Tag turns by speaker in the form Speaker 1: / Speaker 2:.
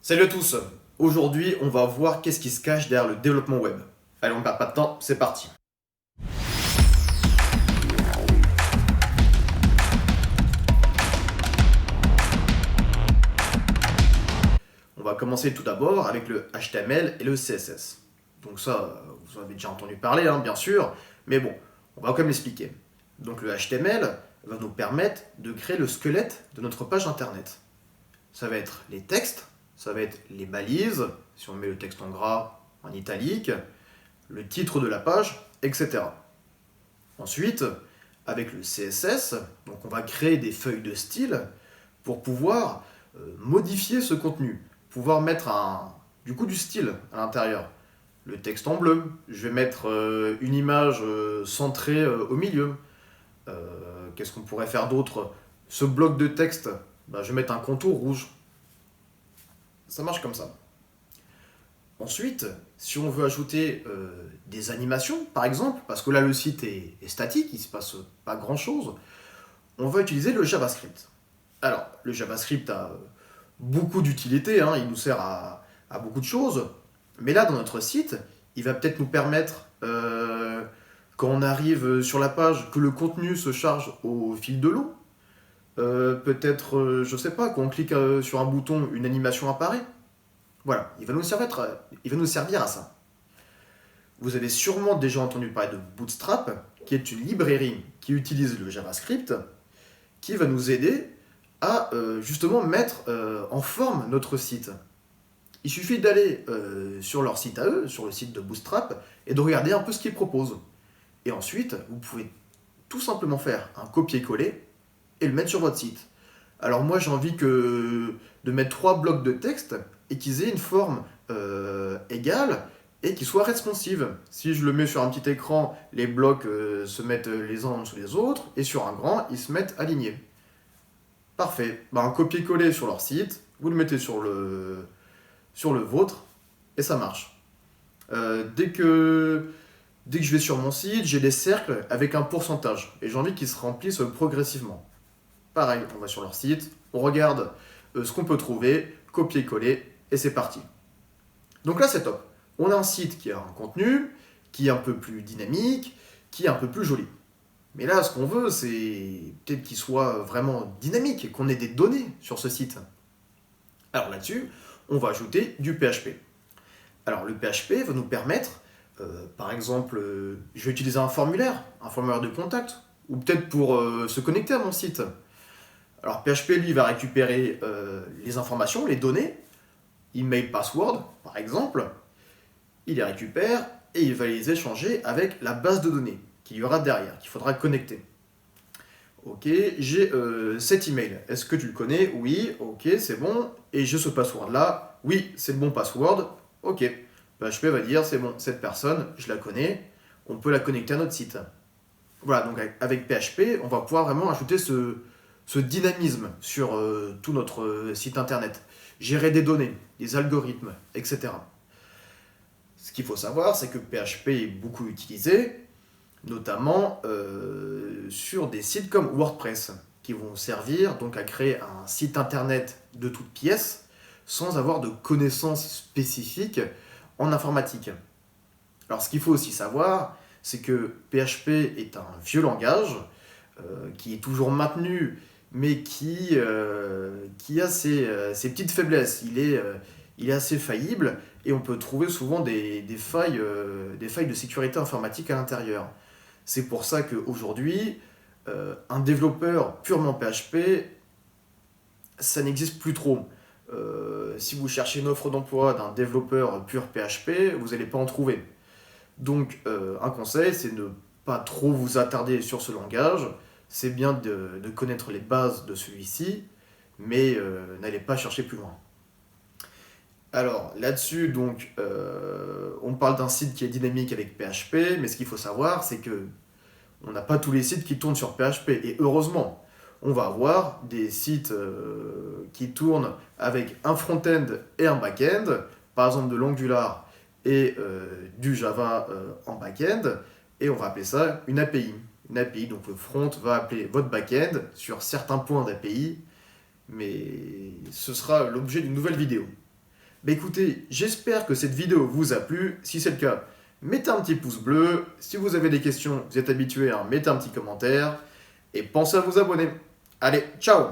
Speaker 1: Salut à tous. Aujourd'hui, on va voir qu'est-ce qui se cache derrière le développement web. Allez, on ne perd pas de temps, c'est parti. On va commencer tout d'abord avec le HTML et le CSS. Donc ça, vous en avez déjà entendu parler, bien sûr, mais bon, on va quand même l'expliquer. Donc le HTML va nous permettre de créer le squelette de notre page internet. Ça va être les textes, ça va être les balises, si on met le texte en gras, en italique, le titre de la page, etc. Ensuite, avec le CSS, donc on va créer des feuilles de style pour pouvoir modifier ce contenu, pouvoir mettre du style à l'intérieur. Le texte en bleu, je vais mettre une image centrée au milieu. Qu'est-ce qu'on pourrait faire d'autre? Ce bloc de texte, je vais mettre un contour rouge. Ça marche comme ça. Ensuite, si on veut ajouter des animations, par exemple, parce que là le site est statique, il ne se passe pas grand-chose, on va utiliser le JavaScript. Alors, le JavaScript a beaucoup d'utilité, il nous sert à beaucoup de choses, mais là, dans notre site, il va peut-être nous permettre, quand on arrive sur la page, que le contenu se charge au fil de l'eau. Peut-être, je sais pas, quand on clique sur un bouton, une animation apparaît. Voilà, il va nous servir à ça. Vous avez sûrement déjà entendu parler de Bootstrap, qui est une librairie qui utilise le JavaScript, qui va nous aider à justement mettre en forme notre site. Il suffit d'aller sur leur site à eux, sur le site de Bootstrap, et de regarder un peu ce qu'ils proposent. Et ensuite, vous pouvez tout simplement faire un copier-coller et le mettre sur votre site. Alors moi, j'ai envie de mettre 3 blocs de texte et qu'ils aient une forme égale et qu'ils soient responsives. Si je le mets sur un petit écran, les blocs se mettent les uns en dessous des autres, et sur un grand, ils se mettent alignés. Parfait. Un copier-coller sur leur site, vous le mettez sur le vôtre, et ça marche. Dès que je vais sur mon site, j'ai des cercles avec un pourcentage, et j'ai envie qu'ils se remplissent progressivement. Pareil, on va sur leur site, on regarde ce qu'on peut trouver, copier-coller, et c'est parti. Donc là, c'est top. On a un site qui a un contenu, qui est un peu plus dynamique, qui est un peu plus joli. Mais là, ce qu'on veut, c'est peut-être qu'il soit vraiment dynamique, qu'on ait des données sur ce site. Alors là-dessus, on va ajouter du PHP. Alors le PHP va nous permettre, par exemple, je vais utiliser un formulaire de contact, ou peut-être pour se connecter à mon site. Alors PHP, lui, va récupérer les informations, les données, email, password, par exemple. Il les récupère et il va les échanger avec la base de données qu'il y aura derrière, qu'il faudra connecter. Ok, j'ai cet email. Est-ce que tu le connais? Oui, ok, c'est bon. Et j'ai ce password-là. Oui, c'est le bon password. Ok. PHP va dire, c'est bon, cette personne, je la connais. On peut la connecter à notre site. Voilà, donc avec PHP, on va pouvoir vraiment ajouter ce dynamisme sur tout notre site internet. Gérer des données, des algorithmes, etc. Ce qu'il faut savoir, c'est que PHP est beaucoup utilisé, notamment sur des sites comme WordPress, qui vont servir donc à créer un site internet de toutes pièces sans avoir de connaissances spécifiques en informatique. Alors ce qu'il faut aussi savoir, c'est que PHP est un vieux langage qui est toujours maintenu, mais qui a ses petites faiblesses. Il est assez faillible et on peut trouver souvent des failles de sécurité informatique à l'intérieur. C'est pour ça qu'aujourd'hui, un développeur purement PHP, ça n'existe plus trop. Si vous cherchez une offre d'emploi d'un développeur pur PHP, vous n'allez pas en trouver. Donc un conseil, c'est de ne pas trop vous attarder sur ce langage. C'est bien de connaître les bases de celui-ci, mais n'allez pas chercher plus loin. Alors là-dessus, donc, on parle d'un site qui est dynamique avec PHP, mais ce qu'il faut savoir, c'est que on n'a pas tous les sites qui tournent sur PHP, et heureusement, on va avoir des sites qui tournent avec un front-end et un back-end, par exemple de l'Angular et du Java en back-end, et on va appeler ça une API. Une API, donc le front va appeler votre back-end sur certains points d'API, mais ce sera l'objet d'une nouvelle vidéo. Bah écoutez, j'espère que cette vidéo vous a plu. Si c'est le cas, mettez un petit pouce bleu. Si vous avez des questions, vous êtes habitué, hein, mettez un petit commentaire. Et pensez à vous abonner. Allez, ciao!